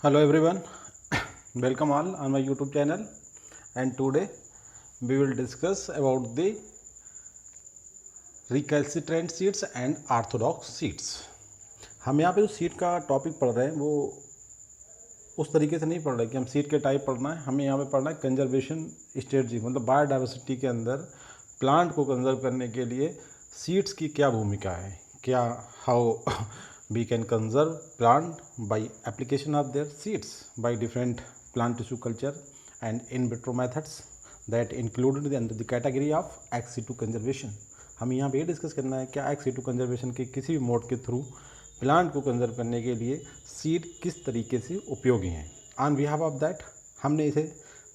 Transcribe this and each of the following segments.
Hello everyone, welcome all on my YouTube channel, and today we will discuss about the recalcitrant seeds and orthodox seeds. हम यहाँ पे जो seed का topic पढ़ रहे हैं वो उस तरीके से नहीं पढ़ रहे कि हम सीड के टाइप पढ़ना है, हमें यहाँ पे पढ़ना है कंजर्वेशन स्ट्रेटजी, मतलब बायोडाइवर्सिटी के अंदर प्लांट को कंजर्व करने के लिए सीड्स की क्या भूमिका है, क्या how we can conserve plant by application of their seeds by different plant tissue culture and in vitro methods that included under the category of ex situ conservation. हम यहाँ पे ये डिस्कस करना है क्या ex situ conservation के किसी भी मोड के थ्रू प्लांट को कंजर्व करने के लिए सीड किस तरीके से उपयोगी हैं. ऑन बिहाफ ऑफ दैट हमने इसे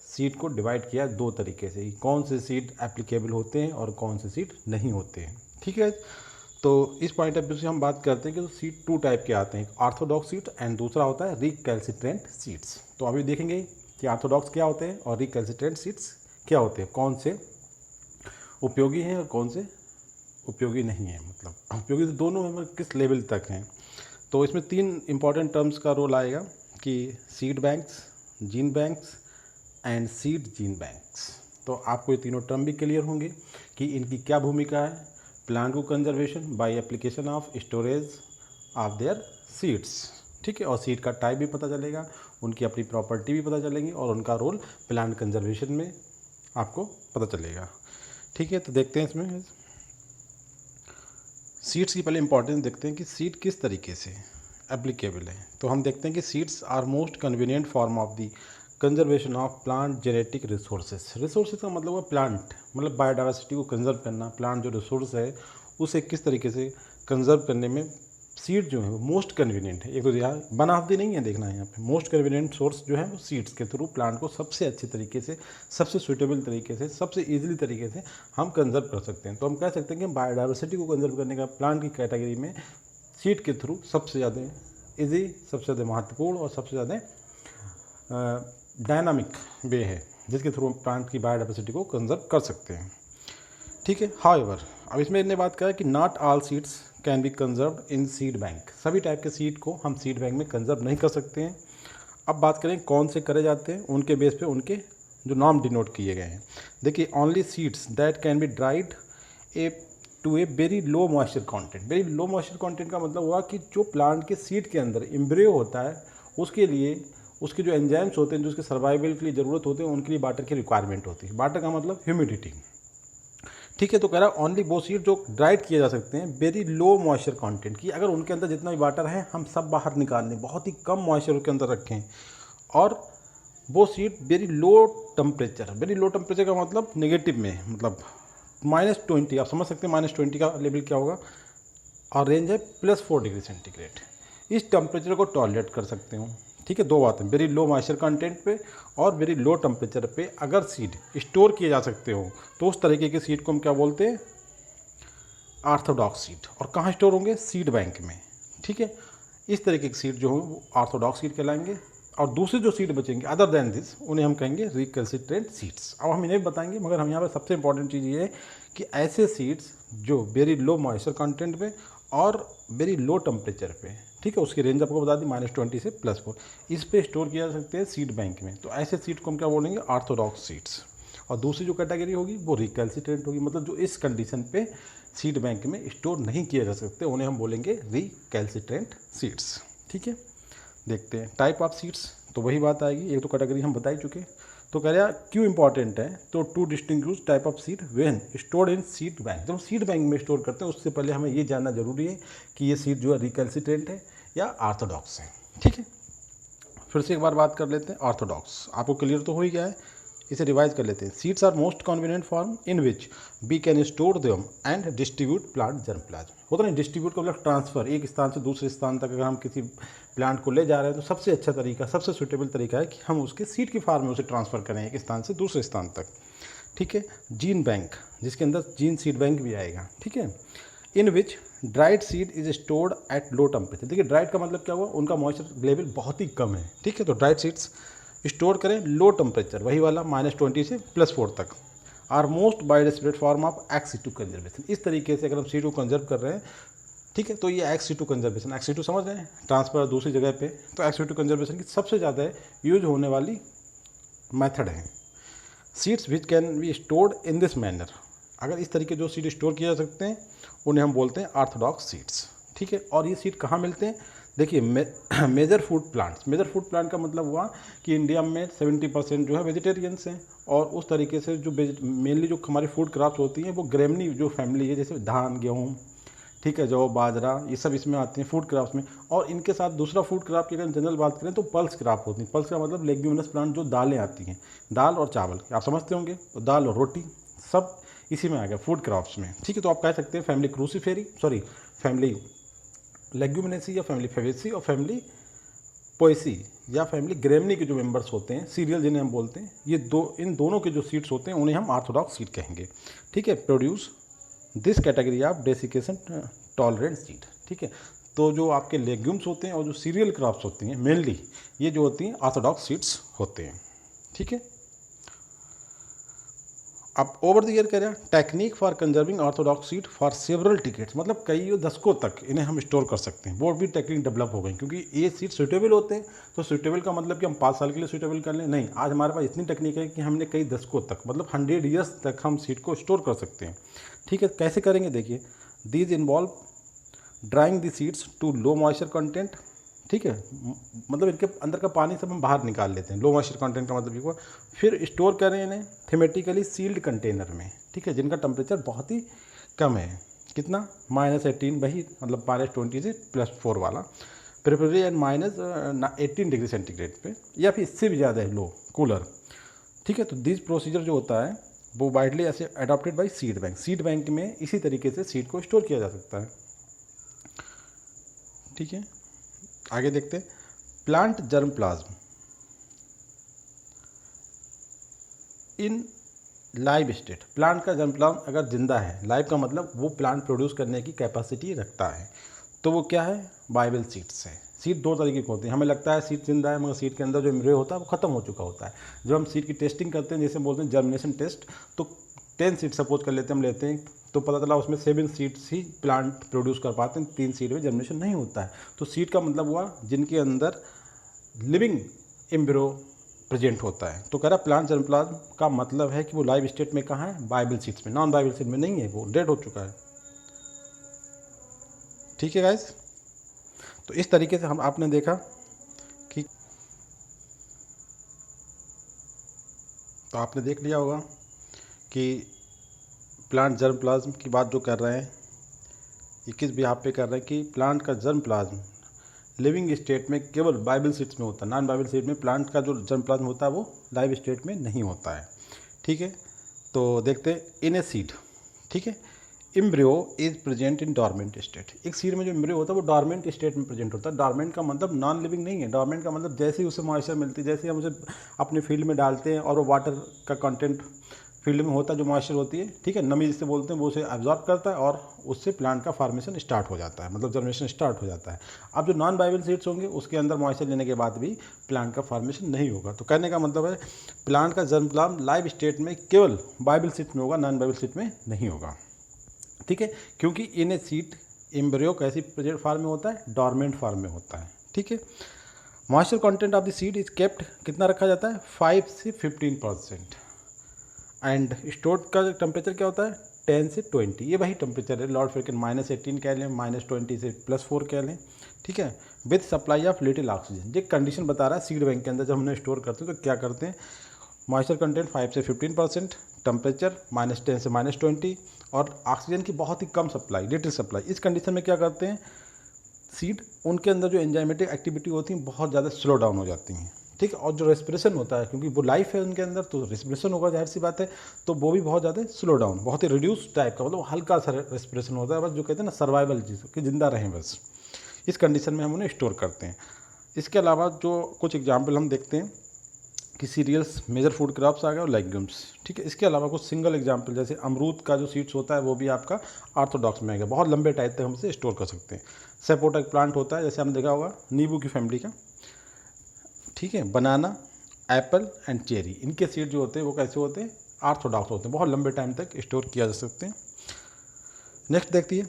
सीड को डिवाइड किया दो तरीके से, कौन से सीड एप्लीकेबल होते हैं और कौन से सीड नहीं होते हैं. ठीक है, तो इस पॉइंट ऑफ व्यू से हम बात करते हैं कि तो सीड टू टाइप के आते हैं, ऑर्थोडॉक्स सीड एंड दूसरा होता है रिकैल्सिट्रेंट सीड्स. तो अभी देखेंगे कि ऑर्थोडॉक्स क्या होते हैं और रिकैल्सिट्रेंट सीड्स क्या होते हैं, कौन से उपयोगी हैं और कौन से उपयोगी नहीं हैं, मतलब उपयोगी तो दोनों हैं, किस लेवल तक हैं. तो इसमें तीन इंपॉर्टेंट टर्म्स का रोल आएगा कि seed banks, gene banks and seed gene banks. तो आपको ये तीनों टर्म भी क्लियर होंगे कि इनकी क्या भूमिका है प्लांट को conservation by application of storage of their seeds. ठीक है, और सीड का टाइप भी पता चलेगा, उनकी अपनी प्रॉपर्टी भी पता चलेगी और उनका रोल प्लांट कंजर्वेशन में आपको पता चलेगा. ठीक है, तो देखते हैं इसमें सीड्स की पहले इंपॉर्टेंस देखते हैं कि सीड किस तरीके से एप्लीकेबल है. तो हम देखते हैं कि seeds are most convenient form of the conservation of plant genetic resources. Resources का मतलब है प्लांट, मतलब बायोडाइवर्सिटी को कंजर्व करना, प्लांट जो रिसोर्स है उसे किस तरीके से कंजर्व करने में सीड जो है वो मोस्ट कन्वीनियंट है. एक तो यहाँ बनावटी नहीं है, देखना है यहाँ पे मोस्ट कन्वीनियंट सोर्स जो है वो सीड्स के थ्रू प्लांट को सबसे अच्छे तरीके से, सबसे सुटेबल तरीके से, सबसे ईजिली तरीके से हम कंजर्व कर सकते हैं. तो हम कह सकते हैं कि बायोडाइवर्सिटी को कंजर्व करने का प्लांट की कैटेगरी में सीड के थ्रू सबसे ज़्यादा ईजी, सबसे ज़्यादा महत्वपूर्ण और सबसे ज़्यादा डायनामिक वे है जिसके थ्रू हम प्लांट की बायोडाइवर्सिटी को कंजर्व कर सकते हैं. ठीक है, हाउएवर अब इसमें इन्हें बात करा कि not all seeds can be conserve in seed bank. सभी टाइप के सीड को हम सीड बैंक में कंजर्व नहीं कर सकते हैं. अब बात करें कौन से करे जाते हैं, उनके बेस पे उनके जो नाम डिनोट किए गए हैं. देखिए, only seeds that can be dried to a very low moisture content. Very low moisture content का मतलब हुआ कि जो प्लांट के सीड के अंदर एम्ब्रियो होता है उसके लिए उसके जो एंजाइम्स होते हैं जो उसके सर्वाइवल के लिए ज़रूरत होते हैं उनके लिए वाटर की रिक्वायरमेंट होती है. वाटर का मतलब ह्यूमिडिटी. ठीक है, तो कह रहा है ओनली वो सीड जो ड्राइड किए जा सकते हैं वेरी लो मॉइस्चर कंटेंट की, अगर उनके अंदर जितना भी वाटर है हम सब बाहर निकाल लें, बहुत ही कम मॉइस्चर के अंदर रखें, और वो seed very low temperature. Very low temperature का मतलब नेगेटिव में, मतलब -20, आप समझ सकते हैं -20 का लेवल क्या होगा, और रेंज है +4 डिग्री सेंटीग्रेड. इस टेम्परेचर को टॉलरेट कर सकते हो. ठीक है, दो बातें, वेरी लो मॉइस्चर कंटेंट पे और वेरी लो टेम्परेचर पे अगर सीड स्टोर किए जा सकते हो तो उस तरीके के सीड को हम क्या बोलते हैं, ऑर्थोडॉक्स सीड. और कहाँ स्टोर होंगे, सीड बैंक में. ठीक है, इस तरीके के सीड जो हो वो ऑर्थोडॉक्स सीड कहलाएंगे, और दूसरे जो सीड बचेंगे अदर देन दिस उन्हें हम कहेंगे रिकैल्सिट्रेंट सीड्स. अब हम इन्हें भी बताएंगे, मगर हम यहाँ पर सबसे इंपॉर्टेंट चीज़ ये है कि ऐसे सीड्स जो वेरी लो मॉइस्चर कंटेंट पे और वेरी लो टेम्परेचर पे, ठीक है, उसकी रेंज आपको बता दी -20 से +4, इस पे स्टोर किया जा सकते हैं सीड बैंक में. तो ऐसे सीड को हम क्या बोलेंगे, ऑर्थोडॉक्स सीड्स. और दूसरी जो कैटेगरी होगी वो रिकैल्सिट्रेंट होगी, मतलब जो इस कंडीशन पे सीड बैंक में स्टोर नहीं किए जा सकते उन्हें हम बोलेंगे रिकैल्सिट्रेंट सीड्स. ठीक है, देखते हैं टाइप ऑफ सीड्स. तो वही बात आएगी, एक तो कैटेगरी हम बता ही चुके. तो कह रहा क्यों इंपॉर्टेंट है, तो to distinguish type of seed when stored in seed bank. जब सीड बैंक में स्टोर करते हैं उससे पहले हमें ये जानना जरूरी है कि ये सीड जो है रिकैल्सिट्रेंट है या ऑर्थोडॉक्स है. ठीक है, फिर से एक बार बात कर लेते हैं. ऑर्थोडॉक्स आपको क्लियर तो हो ही गया है, इसे रिवाइज कर लेते हैं. Seeds are most convenient form in which we can store them and distribute plant germplasm. होता नहीं, डिस्ट्रीब्यूट का मतलब ट्रांसफर, एक स्थान से दूसरे स्थान तक अगर हम किसी प्लांट को ले जा रहे हैं तो सबसे अच्छा तरीका, सबसे सूटेबल तरीका है कि हम उसके सीड की फॉर्म में उसे ट्रांसफ़र करें एक स्थान से दूसरे स्थान तक. ठीक है, जीन बैंक जिसके अंदर जीन सीड बैंक भी आएगा. ठीक है, in which dried seed is stored at low temperature. देखिए, ड्राइड का मतलब क्या हुआ, उनका मॉइस्चर लेवल बहुत ही कम है. ठीक है, तो ड्राइड सीड्स स्टोर करें लो टेम्परेचर, वही वाला -20 से +4 तक. Are most biodistributed form of ex situ conservation. इस तरीके से अगर हम सीड को कंजर्व कर रहे हैं ठीक है, तो ये XC2 कंजर्वेशन, XC2 समझ रहे हैं, ट्रांसफर दूसरी जगह पे, तो XC2 कंजर्वेशन की सबसे ज़्यादा यूज होने वाली मेथड है। Seeds which can be stored in this manner, अगर इस तरीके जो सीड स्टोर किए जा सकते हैं उन्हें हम बोलते हैं ऑर्थोडॉक्स सीड्स। ठीक है, और ये सीड कहाँ मिलते हैं? देखिए major food plants, major food plant का मतलब हुआ कि इंडिया में 70% जो है वेजिटेरियंस हैं, और उस तरीके से जो मेनली जो हमारी फूड क्रॉप्स होती हैं वो ग्रेमनी जो फैमिली है, जैसे धान, गेहूँ, ठीक है, जौ, बाजरा, ये सब इसमें आते हैं फूड क्रॉप्स में। और इनके साथ दूसरा फूड क्रॉप की अगर जनरल बात करें तो पल्स क्रॉप होती है। पल्स का मतलब लेग्यूमिनस प्लांट, जो दालें आती हैं, दाल और चावल, आप समझते होंगे, तो दाल और रोटी सब इसी में आ गया फूड क्रॉप्स में। ठीक है, तो आप कह सकते हैं फैमिली क्रूसीफेरी, सॉरी फैमिली लेग्यूमिनेसी या फैमिली फेवेसी और फैमिली पोएसी या फैमिली ग्रेमनी के जो मेंबर्स होते हैं, सीरियल जिन्हें हम बोलते हैं, ये इन दोनों के जो सीड्स होते हैं उन्हें हम ऑर्थोडॉक्स सीड कहेंगे। ठीक है, produce this category of desiccation tolerant seed. ठीक है, तो जो आपके लेग्यूम्स होते हैं और जो सीरियल क्रॉप्स होती हैं मेनली, ये जो होती हैं ऑर्थोडॉक्स सीड्स होते हैं। ठीक है, अब ओवर द ईयर कह रहे हैं technique for conserving Orthodox seed for several tickets, मतलब कई दशकों तक इन्हें हम स्टोर कर सकते हैं। वो भी टेक्निक डेवलप हो गई, क्योंकि ये सीड सूटेबल होते हैं। तो सूटेबल का मतलब कि हम 5 साल के लिए सूटेबल कर लें, नहीं, आज हमारे पास इतनी टेक्निक है कि हमने कई दशकों तक, मतलब 100 ईयर्स तक हम सीड को स्टोर कर सकते हैं। ठीक है, कैसे करेंगे? देखिए, these involve drying the seeds to low moisture content. ठीक है, मतलब इनके अंदर का पानी सब हम बाहर निकाल लेते हैं, लो मॉइस्चर कंटेंट का मतलब ये हुआ। फिर स्टोर करें इन्हें थीमेटिकली सील्ड कंटेनर में, ठीक है, जिनका टेम्परेचर बहुत ही कम है, कितना, -18, वही मतलब -20 से +4 वाला, प्रेफरेबली एंड -18 डिग्री सेंटीग्रेड पे, या फिर इससे भी ज़्यादा है लो, कूलर। ठीक है, तो दिस प्रोसीजर जो होता है वो वाइडली ऐसे adopted by seed bank. Seed bank में इसी तरीके से सीड को स्टोर किया जा सकता है। ठीक है, आगे देखते हैं प्लांट जर्म प्लाज्म इन लाइव स्टेट। प्लांट का जर्म प्लाज्म अगर जिंदा है, लाइव का मतलब वो प्लांट प्रोड्यूस करने की कैपेसिटी रखता है, तो वो क्या है? वाइबल सीड्स है। सीड 2 तरीके के होते हैं, हमें लगता है सीड जिंदा है, मगर सीड के अंदर जो एम्ब्रियो होता है वो खत्म हो चुका होता है। जब हम सीड की टेस्टिंग करते हैं, जैसे बोलते हैं जर्मिनेशन टेस्ट, तो 10 सीड सपोज कर लेते हैं, हम लेते हैं, तो पता चला उसमें 7 सीड्स ही प्लांट प्रोड्यूस कर पाते हैं, 3 सीड में जर्मिनेशन नहीं होता है। तो सीड का मतलब हुआ जिनके अंदर लिविंग एम्ब्रियो प्रेजेंट होता है। तो कह रहा प्लांट जर्म प्लाज्म का मतलब है कि वो लाइव स्टेट में कहाँ है? वाइबल सीड्स में, नॉन वाइबल सीड में नहीं है, वो डेड हो चुका है। ठीक है गाइस, तो इस तरीके से हम आपने देखा कि, तो आपने देख लिया होगा कि प्लांट जर्म प्लाज्म की बात जो कर रहे हैं, ये किस बिहाफ पे कर रहे हैं कि प्लांट का जर्म प्लाज्म लिविंग स्टेट में केवल वाइबल सीड्स में होता है, नॉन वाइबल सीड में प्लांट का जो जर्म प्लाज्म होता है वो लाइव स्टेट में नहीं होता है। ठीक है, तो देखते हैं इन ए सीड। ठीक है, embryo is present in dormant state. एक सीड में जो एम्ब्रियो होता है वो डॉर्मेंट स्टेट में प्रेजेंट होता है। डॉर्मेंट का मतलब नॉन लिविंग नहीं है, डॉर्मेंट का मतलब जैसे ही उसे मॉइस्चर मिलती है, जैसे हम उसे अपने फील्ड में डालते हैं और वो वाटर का कंटेंट फील्ड में होता है, जो मॉइस्चर होती है, ठीक है, नमी जिसे बोलते हैं, वो उसे एब्जॉर्ब करता है और उससे प्लांट का फॉर्मेशन स्टार्ट हो जाता है, मतलब जर्मिनेशन स्टार्ट हो जाता है। अब जो नॉन वाइबल सीड्स होंगे उसके अंदर मॉइस्चर लेने के बाद भी प्लांट का फॉर्मेशन नहीं होगा। तो कहने का मतलब है प्लांट का जर्म प्लाज्म लाइव स्टेट में केवल वाइबल सीड में होगा, नॉन वाइबल सीड में नहीं होगा। ठीक है, क्योंकि इन ए सीड एम्ब्रियो कैसी प्रेजेंट फॉर्म में होता है? डॉर्मेंट फॉर्म में होता है। ठीक है, moisture content of the seed is kept, कितना रखा जाता है? 5 से 15%। एंड स्टोर्ड का टेम्परेचर क्या होता है? 10 से 20। ये वही टेम्परेचर है, लॉर्ड फ्रिकन -18 कह लें, -20 से +4 कह लें। ठीक है, with supply of little oxygen. ये कंडीशन बता रहा है सीड बैंक के अंदर जब हमने स्टोर करते हैं तो क्या करते हैं? मॉइस्चर कंटेंट 5 से 15%, टेम्परेचर -10 से -20 और ऑक्सीजन की बहुत ही कम सप्लाई, लिटिल सप्लाई। इस कंडीशन में क्या करते हैं सीड, उनके अंदर जो एंजाइमेटिक एक्टिविटी होती है बहुत ज़्यादा स्लो डाउन हो जाती हैं। ठीक है, और जो रेस्पिरेशन होता है, क्योंकि वो लाइफ है उनके अंदर, तो रेस्पिरेशन होगा, जाहिर सी बात है, तो वो भी बहुत ज़्यादा स्लो डाउन, बहुत ही रिड्यूस टाइप का, मतलब हल्का सा रेस्पिरेशन होता है, बस जो कहते हैं ना सर्वाइवल चीज़ कि जिंदा रहें बस, इस कंडीशन में हम उन्हें स्टोर करते हैं। इसके अलावा जो कुछ एग्जाम्पल हम देखते हैं कि सीरियल्स, मेजर फूड क्रॉप्स आ गए और लेग्यूम्स। ठीक है, इसके अलावा कुछ सिंगल एग्जाम्पल, जैसे अमरूद का जो सीड्स होता है वो भी आपका ऑर्थोडॉक्स में आएगा, बहुत लंबे टाइम तक हम इसे स्टोर कर सकते हैं। सपोर्ट एक प्लांट होता है, जैसे हमने देखा होगा नींबू की फैमिली का। ठीक है, बनाना, एप्पल एंड चेरी, इनके सीड जो होते हैं वो कैसे होते हैं? ऑर्थोडॉक्स होते हैं, बहुत लंबे टाइम तक स्टोर किया जा सकते हैं। नेक्स्ट देखती है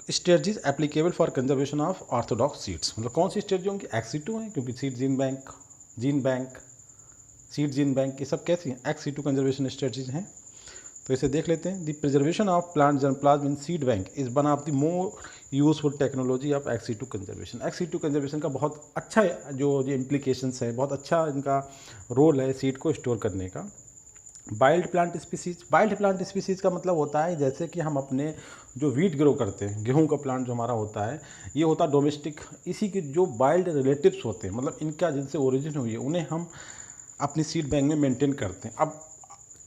strategies applicable for conservation of Orthodox seeds, मतलब कौन सी स्ट्रेटजी होंगी, एक्स-सी2 है क्योंकि seed gene bank seed gene bank ये सब कैसी हैं, एक्स-सी2 कंजर्वेशन स्ट्रेटजीज हैं। तो इसे देख लेते हैं। The preservation of plant germplasm in seed bank is one of the more useful technology of x-C2 conservation. X-C2 conservation का बहुत अच्छा जो इम्प्लीकेशंस है, बहुत अच्छा इनका रोल है सीड को स्टोर करने का। वाइल्ड प्लांट स्पीसीज़ का मतलब होता है जैसे कि हम अपने जो वीट ग्रो करते हैं, गेहूं का प्लांट जो हमारा होता है, ये होता है डोमेस्टिक। इसी के जो वाइल्ड रिलेटिव्स होते हैं, मतलब इनका जिनसे ओरिजिन हुई है, उन्हें हम अपनी सीड बैंक में मेंटेन करते हैं। अब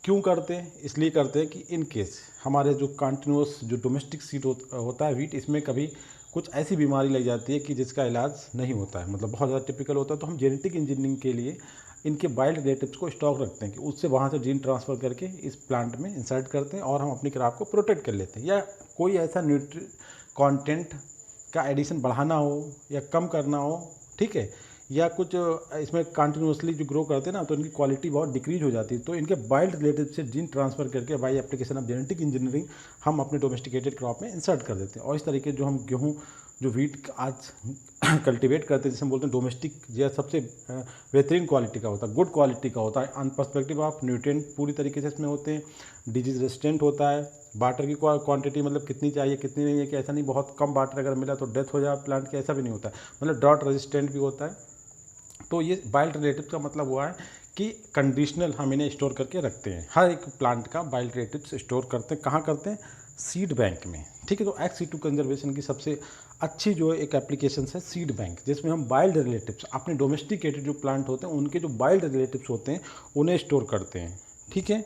क्यों करते हैं, इसलिए करते हैं कि इन केस हमारे जो कंटिन्यूस जो डोमेस्टिक सीड होता है वीट, इसमें कभी कुछ ऐसी बीमारी लग जाती है कि जिसका इलाज नहीं होता है, मतलब बहुत ज़्यादा टिपिकल होता है, तो हम जेनेटिक इंजीनियरिंग के लिए इनके वाइल्ड रिलेटिव्स को स्टॉक रखते हैं कि उससे वहाँ से जीन ट्रांसफ़र करके इस प्लांट में इंसर्ट करते हैं और हम अपनी क्रॉप को प्रोटेक्ट कर लेते हैं। या कोई ऐसा न्यूट्री कंटेंट का एडिशन बढ़ाना हो या कम करना हो, ठीक है, या कुछ इसमें कंटिन्यूसली जो ग्रो करते हैं ना, तो इनकी क्वालिटी बहुत डिक्रीज हो जाती है, तो इनके वाइल्ड रिलेटिव से जीन ट्रांसफ़र करके by application of genetic engineering हम अपने डोमेस्टिकेटेड क्रॉप में इंसर्ट कर देते हैं। और इस तरीके जो हम गेहूँ जो वीट आज कल्टीवेट करते हैं, जिसे हम बोलते हैं डोमेस्टिक, यह सबसे बेहतरीन क्वालिटी का होता है, गुड क्वालिटी का होता है। ऑन पर्सपेक्टिव ऑफ न्यूट्रिएंट पूरी तरीके से इसमें होते हैं, डिजीज रेजिस्टेंट होता है, वाटर की क्वांटिटी मतलब कितनी चाहिए कितनी नहीं है, कि ऐसा नहीं बहुत कम वाटर अगर मिला तो डेथ हो जाए प्लांट की, ऐसा भी नहीं होता है, मतलब ड्रॉट रेजिस्टेंट भी होता है। तो ये वाइल्ड रिलेटिव का मतलब हुआ है कि कंडीशनल हम इन्हें स्टोर करके रखते हैं। हर एक प्लांट का वाइल्ड रिलेटिव्स स्टोर करते हैं, कहाँ करते हैं, सीड बैंक में, ठीक है। तो एक्स-सी2 कंजर्वेशन की सबसे अच्छी जो एक एप्लीकेशन है सीड बैंक, जिसमें हम वाइल्ड रिलेटिव्स अपने डोमेस्टिकेटेड जो प्लांट होते हैं उनके जो वाइल्ड रिलेटिव्स होते हैं उन्हें स्टोर करते हैं, ठीक है।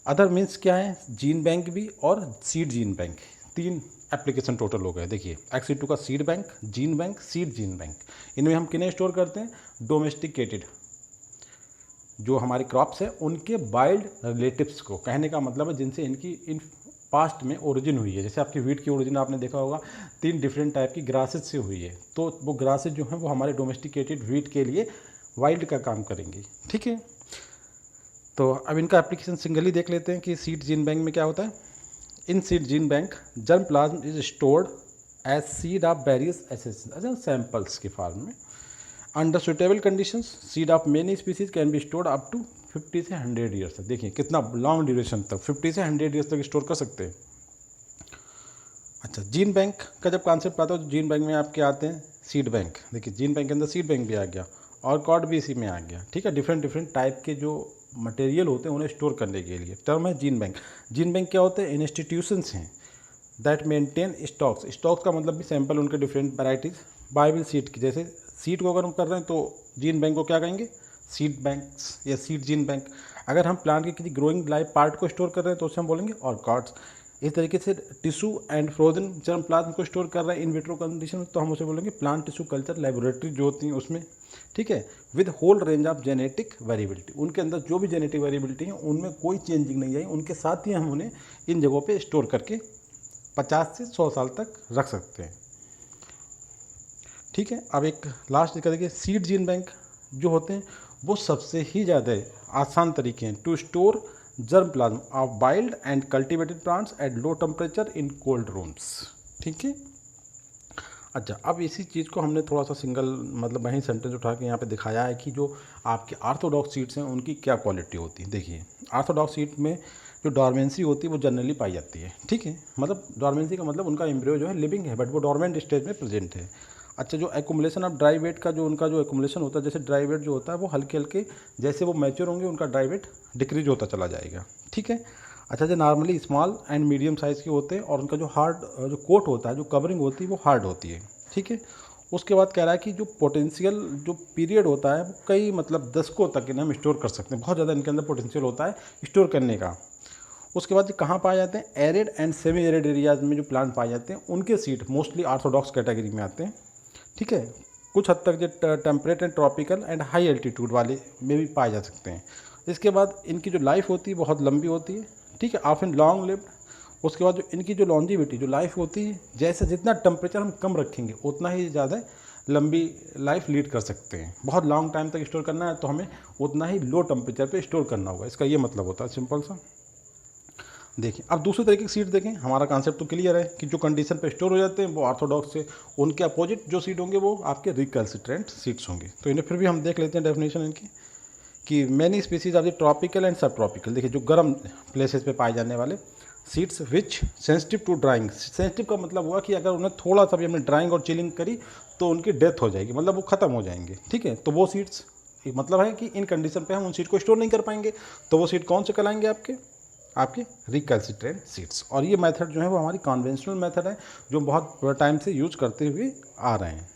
अदर मीन्स क्या है, जीन बैंक भी और सीड जीन बैंक, तीन एप्लीकेशन टोटल हो गए। देखिए एक्स-सी2 का seed bank, gene bank, seed gene bank, इनमें हम किन्हें स्टोर करते हैं, डोमेस्टिकेटेड जो हमारी क्रॉप्स है उनके वाइल्ड रिलेटिव्स को, कहने का मतलब है जिनसे इनकी इन पास्ट में ओरिजिन हुई है। जैसे आपकी वीट की ओरिजिन आपने देखा होगा 3 डिफरेंट टाइप की ग्रासेज से हुई है, तो वो ग्रासेज जो हैं वो हमारे डोमेस्टिकेटेड वीट के लिए वाइल्ड का काम करेंगी, ठीक है। तो अब इनका एप्लीकेशन सिंगली देख लेते हैं कि सीड जीन बैंक में क्या होता है। In seed gene bank germ plasm is stored as seed of various essence samples के फॉर्म में। Under suitable conditions seed of many species can be stored up to 50 से 100 ईयर्स तक। देखिए कितना लॉन्ग ड्यूरेशन तक, 50 से 100 ईयर्स तक store कर सकते हैं। अच्छा, जीन बैंक का जब कॉन्सेप्ट आता है तो जीन बैंक में आपके आते हैं सीड बैंक। देखिए जीन बैंक के अंदर सीड बैंक भी आ गया और कॉर्ड भी इसी में आ गया, ठीक है। डिफरेंट टाइप के जो मटेरियल होते हैं उन्हें स्टोर करने के लिए टर्म है जीन बैंक। जीन बैंक क्या होते हैं, इंस्टीट्यूशंस हैं दैट मेंटेन स्टॉक्स। स्टॉक्स का मतलब भी सैंपल उनके डिफरेंट वैराइटीज बाइबल सीड की, जैसे सीड को अगर हम कर रहे हैं तो जीन बैंक को क्या कहेंगे, सीड बैंक्स या सीड जीन बैंक। अगर हम प्लांट के किसी ग्रोइंग लाइव पार्ट को स्टोर कर रहे हैं तो उसे हम बोलेंगे ऑर्कॉड्स। इस तरीके से tissue and frozen germ plasm को स्टोर कर रहे हैं इन विट्रो कंडीशन में, तो हम उसे बोलेंगे प्लांट टिश्यू कल्चर लेबोरेटरी जो होती हैं उसमें, ठीक है। With whole range of genetic variability, उनके अंदर जो भी जेनेटिक वेरिएबिलिटी है उनमें कोई चेंजिंग नहीं आई, उनके साथ ही हम उन्हें इन जगहों पे स्टोर करके 50 से 100 साल तक रख सकते हैं, ठीक है। अब एक लास्ट देखिए सीड जीन बैंक जो होते हैं वो सबसे ही ज़्यादा आसान तरीके हैं to store germplasm of wild and cultivated plants at low temperature in cold rooms, ठीक है। अच्छा, अब इसी चीज़ को हमने थोड़ा सा सिंगल मतलब वहीं सेंटेंस उठा के यहाँ पे दिखाया है कि जो आपके ऑर्थोडॉक्स सीड्स हैं उनकी क्या क्वालिटी होती है। देखिए ऑर्थोडॉक्स सीड में जो डॉर्मेंसी होती है वो जनरली पाई जाती है, ठीक है। मतलब डॉर्मेंसी का मतलब उनका एम्ब्रियो जो है लिविंग है बट वो डॉर्मेंट स्टेज में प्रेजेंट है। अच्छा, जो एक्युमुलेशन ऑफ ड्राई वेट का जो उनका जो एक्युमुलेशन होता है, जैसे ड्राई वेट जो होता है वो हल्के हल्के जैसे वो मैच्योर होंगे उनका ड्राई वेट डिक्रीज होता चला जाएगा, ठीक है। अच्छा, जो normally small and medium size के होते हैं और उनका जो हार्ड जो कोट होता है, जो कवरिंग होती है वो हार्ड होती है, ठीक है। उसके बाद कह रहा है कि जो पोटेंशियल जो पीरियड होता है वो कई मतलब दशकों तक इन्हें हम स्टोर कर सकते हैं, बहुत ज़्यादा इनके अंदर पोटेंशियल होता है स्टोर करने का। उसके बाद कहाँ पाए जाते हैं, arid and semi arid areas में जो प्लांट पाए जाते हैं उनके सीड मोस्टली ऑर्थोडॉक्स कैटेगरी में आते हैं, ठीक है। कुछ हद तक जो temperate and tropical and high altitude वाले में भी पाए जा सकते हैं। इसके बाद इनकी जो लाइफ होती है बहुत लंबी होती है, ठीक है, ऑफन लॉन्ग लिव्ड। उसके बाद जो इनकी जो लॉन्जिविटी जो लाइफ होती है, जैसे जितना टेम्परेचर हम कम रखेंगे उतना ही ज़्यादा लंबी लाइफ लीड कर सकते हैं। बहुत लॉन्ग टाइम तक स्टोर करना है तो हमें उतना ही लो टेम्परेचर पे स्टोर करना होगा, इसका ये मतलब होता है सिंपल सा। देखिए अब दूसरे तरीके की सीट देखें, हमारा कॉन्सेप्ट तो क्लियर है कि जो कंडीशन पे स्टोर हो जाते हैं वो ऑर्थोडॉक्स से, उनके अपोजिट जो सीट होंगे वो आपके रिकैल्सिट्रेंट सीट्स होंगे। तो इन्हें फिर भी हम देख लेते हैं डेफिनेशन इनकी कि many species of the tropical and sub tropical, देखिए जो गर्म प्लेसेस पे पाए जाने वाले seeds which sensitive to drying, sensitive का मतलब हुआ कि अगर उन्हें थोड़ा सा भी हमने ड्राइंग और चिलिंग करी तो उनकी डेथ हो जाएगी, मतलब वो ख़त्म हो जाएंगे। ठीक है, तो वो सीड्स मतलब है कि इन कंडीशन पे हम उन सीड को स्टोर नहीं कर पाएंगे, तो वो सीड कौन से कहलाएंगे आपके रिकैल्सिट्रेंट सीड्स। और ये मेथड जो है वो हमारी कन्वेंशनल मेथड है जो बहुत टाइम से यूज करते हुए आ रहे हैं।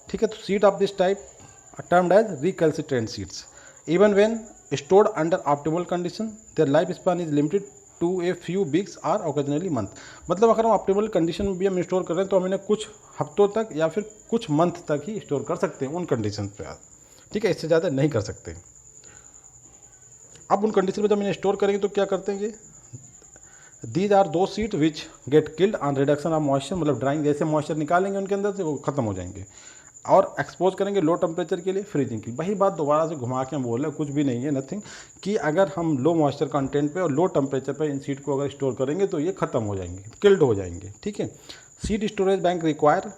ठीक है, तो seed of this type termed as recalcitrant seeds even when stored under optimal condition their life span is limited to a few weeks or occasionally month। मतलब अगर हम ऑप्टिमल कंडीशन में भी हम स्टोर कर रहे हैं तो हम इन्हें कुछ हफ्तों तक या फिर कुछ मंथ तक ही स्टोर कर सकते हैं उन कंडीशन पे। ठीक है, इससे ज़्यादा नहीं कर सकते। अब उन कंडीशन में जब इन्हें स्टोर करेंगे तो क्या करते हैं ये, दीज आर दो seat which get killed on reduction of moisture, मतलब ड्राइंग जैसे मॉइस्चर निकालेंगे उनके अंदर से वो खत्म हो जाएंगे, और एक्सपोज करेंगे लो टेम्परेचर के लिए, फ्रीजिंग की। वही बात दोबारा से घुमा के हम बोल रहे हैं, कुछ भी नहीं है, नथिंग, कि अगर हम लो मॉइस्चर कंटेंट पे और लो टेम्परेचर पे इन सीड को अगर स्टोर करेंगे तो ये खत्म हो जाएंगे, किल्ड हो जाएंगे। ठीक है, सीड स्टोरेज बैंक रिक्वायर,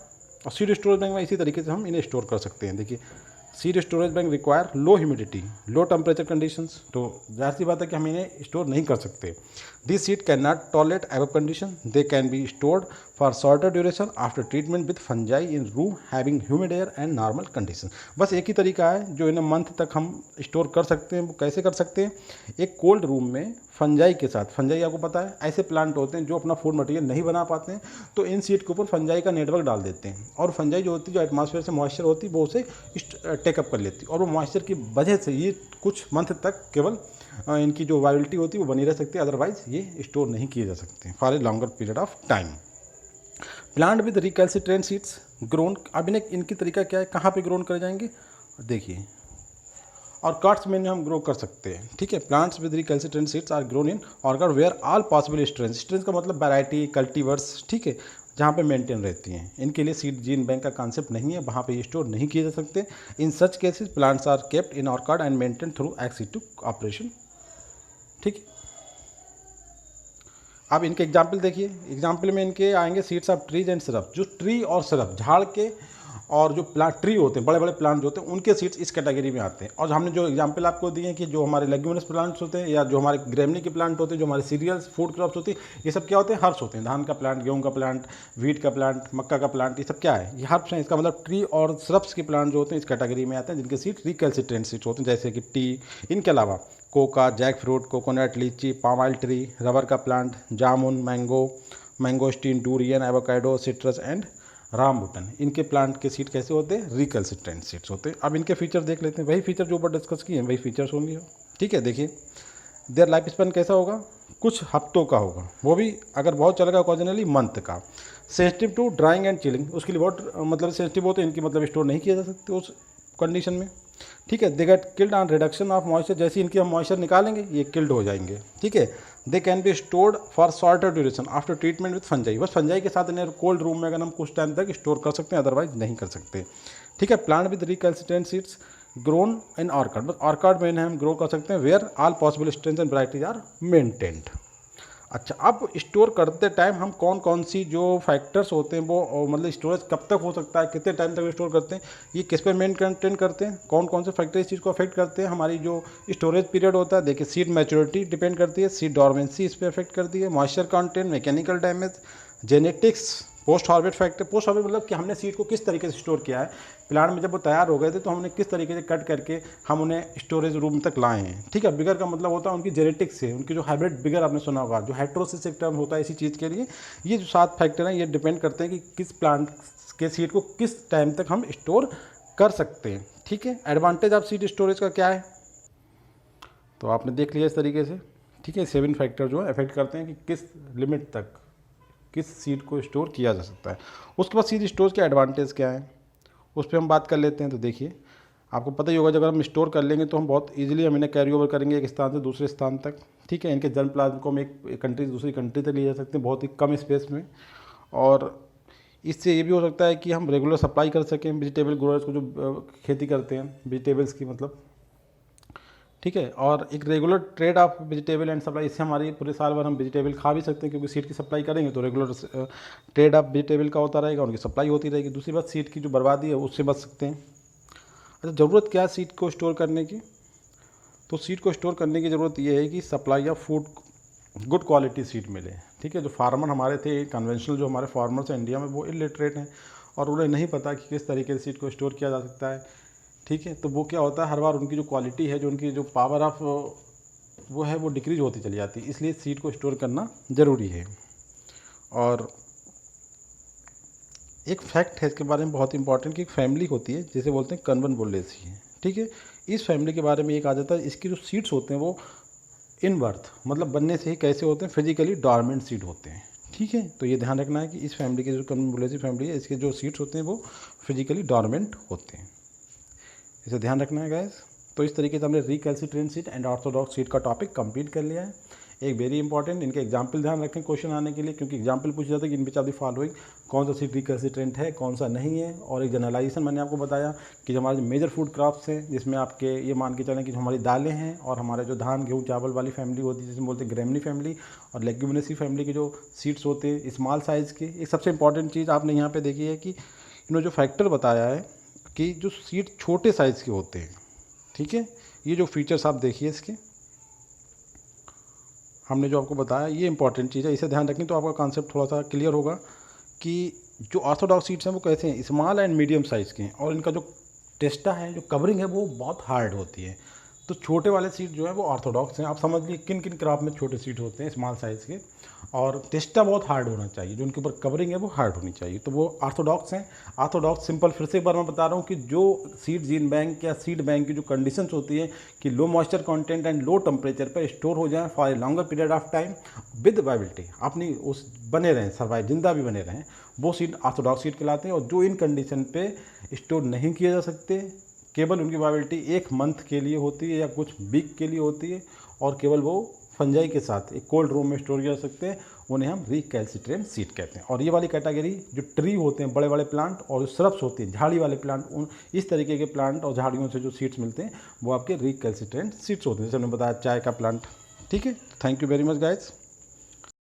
और सीड स्टोरेज बैंक में इसी तरीके से हम इन्हें स्टोर कर सकते हैं। देखिए सीड स्टोरेज बैंक रिक्वायर लो ह्यूमिडिटी, लो टेम्परेचर कंडीशंस, तो जाहिर सी बात है कि हम इन्हें स्टोर नहीं कर सकते। This seed can not tolerate above condition, they can be stored for shorter duration after treatment with fungi in room having humid air and normal condition. बस एक ही तरीका है जो इन्हें मंथ तक हम स्टोर कर सकते हैं। वो कैसे कर सकते हैं, एक कोल्ड रूम में फंजाई के साथ, फंजाई आपको पता है ऐसे प्लांट होते हैं जो अपना फूड मटेरियल नहीं बना पाते हैं, तो इन सीड के ऊपर फंजाई का नेटवर्क डाल देते हैं, और फंजाई जो होती है, जो एटमॉस्फेयर से मॉइस्चर होती है, वो उसे टेकअप कर लेती है, और वो मॉइस्चर की वजह से ये कुछ मंथ तक केवल इनकी जो वायबिलिटी होती है वो बनी रह सकती है, अदरवाइज ये स्टोर नहीं किए जा सकते for a longer period of time. Plant with recalcitrant seeds grown, अब इन्हें इनकी तरीका क्या है, कहाँ पे ग्रोन कर जाएंगे, देखिए और कार्ड्स में हम ग्रो कर सकते हैं। ठीक है, plants with recalcitrant seeds are grown in organ where all possible strength, strength का मतलब वैरायटी, कल्टीवर्स, ठीक है, जहाँ पे मेंटेन रहती हैं। इनके लिए सीड जीन बैंक का कॉन्सेप्ट नहीं है, वहाँ पे ये स्टोर नहीं किए जा सकते। In such cases plants are kept in orchard and maintain through ex situ operation. ठीक है, अब इनके एग्जाम्पल देखिए, एग्जाम्पल में इनके आएंगे seeds of trees and syrup, जो ट्री और सिरप, झाड़ के और जो प्लांट ट्री होते हैं, बड़े बड़े प्लांट जो होते हैं, उनके सीड्स इस कैटेगरी में आते हैं। और हमने जो एग्जांपल आपको दिए हैं कि जो हमारे लेग्यूमिनस प्लांट्स होते हैं या जो हमारे ग्रेमनी के प्लांट होते हैं, जो हमारे सीरियल्स फूड क्रॉप्स होती है, ये सब क्या होते हैं, हर्ब्स होते हैं। धान का प्लांट, गेहूं का प्लांट, वीट का प्लांट, मक्का का प्लांट, ये सब क्या है, ये हर्ब्स हैं। इसका मतलब ट्री और श्रब्स के प्लांट जो होते हैं इस कैटेगरी में आते हैं, जिनके सीड रिकैल्सिट्रेंट सीड्स होते हैं, जैसे कि टी। इनके अलावा coca, jack fruit, coconut, lychee, palm oil tree, rubber का plant, jamun, mango, mangosteen, durian, avocado, citrus and rambutan, इनके प्लांट के सीड कैसे होते हैं, रिकैल्सिट्रेंट सीड्स होते हैं। अब इनके फीचर देख लेते हैं, वही फीचर जो ऊपर डिस्कस किए हैं वही फीचर्स होंगे। ठीक है, देखिए देयर लाइफ स्पैन कैसा होगा, कुछ हफ्तों का होगा, वो भी अगर बहुत चलेगा ओकेजनली मंथ का। Sensitive to drying and chilling, उसके लिए बहुत मतलब सेंसिटिव होते हैं, इनकी मतलब स्टोर नहीं किया जा सकते उस कंडीशन में। ठीक है, they get killed on reduction of moisture, जैसे इनकी हम मॉइस्चर निकालेंगे ये किल्ड हो जाएंगे। ठीक है, they can be stored for shorter duration after treatment with fungi, बस फंजाई के साथ इन्हें कोल्ड रूम में अगर हम कुछ टाइम तक स्टोर कर सकते हैं, अदरवाइज नहीं कर सकते। ठीक है, plant with recalcitrant seeds grown in orchard, बस ऑर्कार्ड में इन्हें हम ग्रो कर सकते हैं, where all possible strength and varieties are maintained. अच्छा, अब स्टोर करते टाइम हम कौन कौन सी जो फैक्टर्स होते हैं वो मतलब स्टोरेज कब तक हो सकता है, कितने टाइम तक स्टोर करते हैं, ये किस पे मेंटेन करते हैं, कौन कौन से फैक्टर इस चीज़ को अफेक्ट करते हैं, हमारी जो स्टोरेज पीरियड होता है। देखिए सीड मैच्योरिटी डिपेंड करती है, सीड डॉर्मेंसी इस पर अफेक्ट करती है, moisture content, mechanical damage, genetics, post harvest factor. Post harvest मतलब कि हमने सीड को किस तरीके से स्टोर किया है, प्लांट में जब वो तैयार हो गए थे तो हमने किस तरीके से कट करके हम उन्हें स्टोरेज रूम तक लाए हैं। ठीक है, बिगर का मतलब होता है उनकी जेनेटिक्स से, उनकी जो हाइब्रिड बिगर आपने सुना होगा, जो हेटेरोसिस एक टर्म होता है इसी चीज़ के लिए। ये जो 7 फैक्टर हैं ये डिपेंड करते हैं कि किस प्लांट के सीड को किस टाइम तक हम स्टोर कर सकते हैं। ठीक है, एडवांटेज ऑफ सीड स्टोरेज का क्या है, तो आपने देख लिया इस तरीके से। ठीक है, 7 फैक्टर जो है अफेक्ट करते हैं कि किस लिमिट तक किस सीड को स्टोर किया जा सकता है। उसके बाद सीड स्टोर के एडवांटेज क्या है उस पर हम बात कर लेते हैं। तो देखिए आपको पता ही होगा, जब हम स्टोर कर लेंगे तो हम बहुत इजीली हम इन्हें कैरी ओवर करेंगे एक स्थान से दूसरे स्थान तक। ठीक है, इनके जर्म प्लाज्म को हम एक कंट्री से दूसरी कंट्री तक ले जा सकते हैं बहुत ही कम स्पेस में, और इससे ये भी हो सकता है कि हम रेगुलर सप्लाई कर सकें वेजिटेबल ग्रोअर्स को जो खेती करते हैं वेजिटेबल्स की मतलब। ठीक है। और एक regular trade off vegetable and supply, इससे हमारी पूरे साल भर हम वेजिटेबल खा भी सकते हैं, क्योंकि सीड की सप्लाई करेंगे तो रेगुलर ट्रेड ऑफ वेजिटेबल का होता रहेगा, उनकी सप्लाई होती रहेगी। दूसरी बात, सीड की जो बर्बादी है उससे बच सकते हैं। अच्छा, ज़रूरत क्या है सीड को स्टोर करने की? तो सीड को स्टोर करने की ज़रूरत ये है कि supply of food, good quality seed मिले। ठीक है। जो फार्मर हमारे थे कन्वेंशनल, जो हमारे फार्मर्स हैं इंडिया में, वो इलिटरेट हैं और उन्हें नहीं पता कि किस तरीके से सीड को स्टोर किया जा सकता है। ठीक है। तो वो क्या होता है, हर बार उनकी जो क्वालिटी है, जो उनकी जो पावर ऑफ वो है, वो डिक्रीज होती चली जाती है। इसलिए सीड को स्टोर करना ज़रूरी है। और एक फैक्ट है इसके बारे में बहुत इंपॉर्टेंट, कि एक फैमिली होती है जिसे बोलते हैं कनवन बुल्लेसी है। ठीक है। इस फैमिली के बारे में एक आ जाता है, इसकी जो सीड्स होते हैं वो इन बर्थ, मतलब बनने से ही कैसे होते हैं, फिजिकली डॉर्मेंट सीड होते हैं। ठीक है। तो ये ध्यान रखना है कि इस फैमिली की जो कनवन बुल्लेसी फैमिली है, इसके जो सीड्स होते हैं वो फिजिकली डॉर्मेंट होते हैं। इसे ध्यान रखना है गाइस। तो इस तरीके से हमने recalcitrant seed and Orthodox seed का टॉपिक कंप्लीट कर लिया है। एक वेरी इंपॉर्टेंट, इनके एग्जाम्पल ध्यान रखें क्वेश्चन आने के लिए, क्योंकि एग्जाम्पल पूछ जाता है कि इन विच ऑफ द फॉलोइंग कौन सा सीड रिकैल्सिट्रेंट है, कौन सा नहीं है। और एक जनरलाइजेशन मैंने आपको बताया कि जो हमारे मेजर फूड क्रॉप्स हैं, जिसमें आपके ये मान के चलें कि जो हमारी दालें हैं और हमारे जो धान गेहूँ चावल वाली फैमिली होती है, जिसमें बोलते हैं ग्रेमनी फैमिली, और लेग्यूमिनेसी फैमिली के जो सीड्स होते हैं स्मॉल साइज़ के। एक सबसे इंपॉर्टेंट चीज़ आपने यहाँ पे देखी है कि इन्होंने जो फैक्टर बताया है कि जो सीड छोटे साइज़ के होते हैं। ठीक है। ये जो फीचर्स आप देखिए इसके, हमने जो आपको बताया, ये इंपॉर्टेंट चीज़ है, इसे ध्यान रखें तो आपका कॉन्सेप्ट थोड़ा सा क्लियर होगा कि जो ऑर्थोडॉक्स सीड्स हैं वो कैसे हैं, स्मॉल एंड मीडियम साइज़ के हैं, और इनका जो टेस्टा है, जो कवरिंग है, वो बहुत हार्ड होती है। तो छोटे वाले सीड जो है वो ऑर्थोडॉक्स हैं। आप समझ लीजिए किन किन क्रॉप में छोटे सीड होते हैं स्मॉल साइज़ के, और टेस्टा बहुत हार्ड होना चाहिए, जो उनके ऊपर कवरिंग है वो हार्ड होनी चाहिए, तो वो ऑर्थोडॉक्स हैं। ऑर्थोडॉक्स सिंपल, फिर से एक बार मैं बता रहा हूँ कि जो सीड जीन बैंक या सीड बैंक की जो कंडीशंस होती है कि low moisture content and low temperature पर स्टोर हो जाए for a longer period of time with viability, अपनी उस बने रहें, सर्वाइव, जिंदा भी बने रहें, वो सीड ऑर्थोडॉक्स सीड कहलाते हैं। और जो इन कंडीशन पे स्टोर नहीं किए जा सकते, केवल उनकी वाइबिलिटी 1 मंथ के लिए होती है या कुछ वीक के लिए होती है, और केवल वो फंजाई के साथ एक कोल्ड रूम में स्टोर किया जा सकते हैं, उन्हें हम रिकैल्सिट्रेंट सीड कहते हैं। और ये वाली कैटेगरी जो ट्री होते हैं, बड़े बड़े प्लांट, और जो श्रब्स होते हैं, झाड़ी वाले प्लांट, उन इस तरीके के प्लांट और झाड़ियों से जो सीड्स मिलते हैं वो आपके रिकैल्सिट्रेंट सीड्स होते हैं, जैसे हमने बताया चाय का प्लांट। ठीक है। Thank you very much guys.